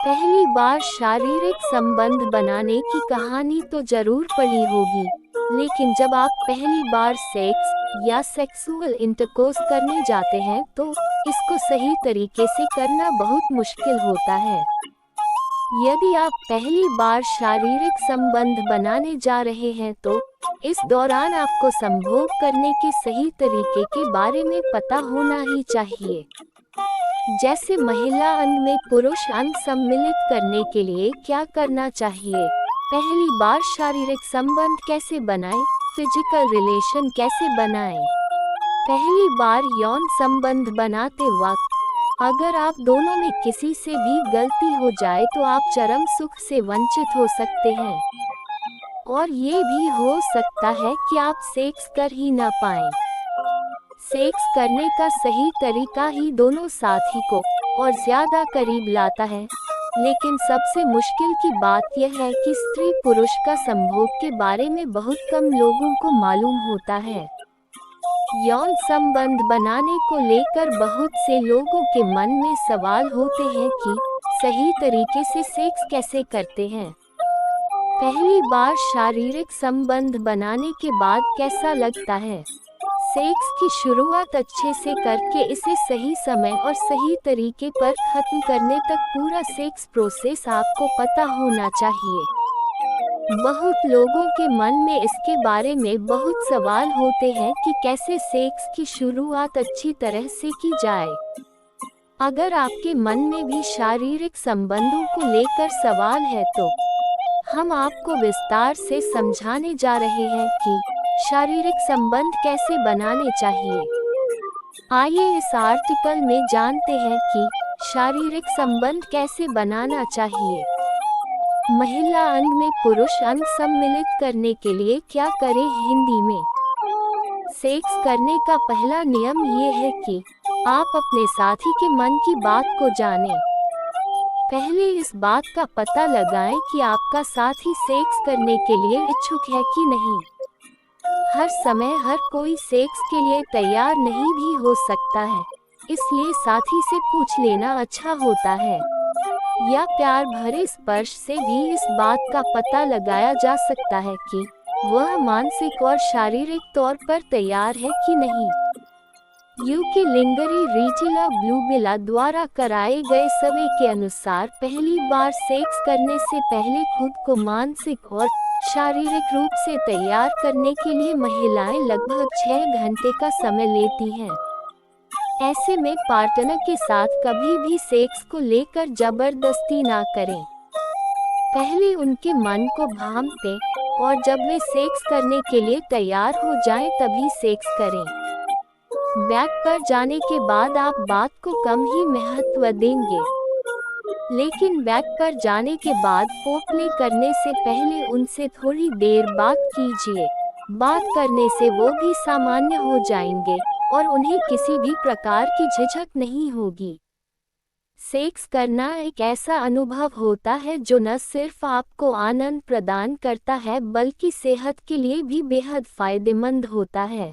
पहली बार शारीरिक संबंध बनाने की कहानी तो जरूर पढ़ी होगी, लेकिन जब आप पहली बार सेक्स या सेक्सुअल इंटरकोर्स करने जाते हैं तो इसको सही तरीके से करना बहुत मुश्किल होता है। यदि आप पहली बार शारीरिक संबंध बनाने जा रहे हैं तो इस दौरान आपको संभोग करने के सही तरीके के बारे में पता होना ही चाहिए। जैसे महिला अंग में पुरुष अंग सम्मिलित करने के लिए क्या करना चाहिए, पहली बार शारीरिक संबंध कैसे बनाएं, फिजिकल रिलेशन कैसे बनाएं। पहली बार यौन संबंध बनाते वक्त अगर आप दोनों में किसी से भी गलती हो जाए तो आप चरम सुख से वंचित हो सकते हैं, और ये भी हो सकता है कि आप सेक्स कर ही ना पाएं। सेक्स करने का सही तरीका ही दोनों साथी को और ज्यादा करीब लाता है, लेकिन सबसे मुश्किल की बात यह है कि स्त्री पुरुष का संभोग के बारे में बहुत कम लोगों को मालूम होता है। यौन संबंध बनाने को लेकर बहुत से लोगों के मन में सवाल होते हैं कि सही तरीके से सेक्स कैसे करते हैं। पहली बार शारीरिक संबंध बनाने के बाद कैसा लगता है। सेक्स की शुरुआत अच्छे से करके इसे सही समय और सही तरीके पर खत्म करने तक पूरा सेक्स प्रोसेस आपको पता होना चाहिए। बहुत लोगों के मन में इसके बारे में बहुत सवाल होते हैं कि कैसे सेक्स की शुरुआत अच्छी तरह से की जाए। अगर आपके मन में भी शारीरिक संबंधों को लेकर सवाल है तो हम आपको विस्तार से समझाने जा रहे हैं कि शारीरिक संबंध कैसे बनाने चाहिए। आइए इस आर्टिकल में जानते हैं कि शारीरिक संबंध कैसे बनाना चाहिए। महिला अंग में पुरुष अंग सम्मिलित करने के लिए क्या करें। हिंदी में सेक्स करने का पहला नियम ये है कि आप अपने साथी के मन की बात को जानें। पहले इस बात का पता लगाएं कि आपका साथी सेक्स करने के लिए इच्छुक है कि नहीं। हर समय हर कोई सेक्स के लिए तैयार नहीं भी हो सकता है, इसलिए साथी से पूछ लेना अच्छा होता है। या प्यार भरे स्पर्श से भी इस बात का पता लगाया जा सकता है कि वह मानसिक और शारीरिक तौर पर तैयार है कि नहीं। यूके लिंगरी रीजिला ब्लूबिला द्वारा कराए गए सर्वे के अनुसार पहली बार सेक्स करने से पहले खुद को मानसिक और शारीरिक रूप से तैयार करने के लिए महिलाएं लगभग 6 घंटे का समय लेती हैं। ऐसे में पार्टनर के साथ कभी भी सेक्स को लेकर जबरदस्ती ना करें। पहले उनके मन को भांपते और जब वे सेक्स करने के लिए तैयार हो जाएं तभी सेक्स करें। बेड पर जाने के बाद आप बात को कम ही महत्व देंगे, लेकिन बेड पर जाने के बाद फोरप्ले करने से पहले उनसे थोड़ी देर बात कीजिए। बात करने से वो भी सामान्य हो जाएंगे और उन्हें किसी भी प्रकार की झिझक नहीं होगी। सेक्स करना एक ऐसा अनुभव होता है जो न सिर्फ आपको आनंद प्रदान करता है बल्कि सेहत के लिए भी बेहद फायदेमंद होता है।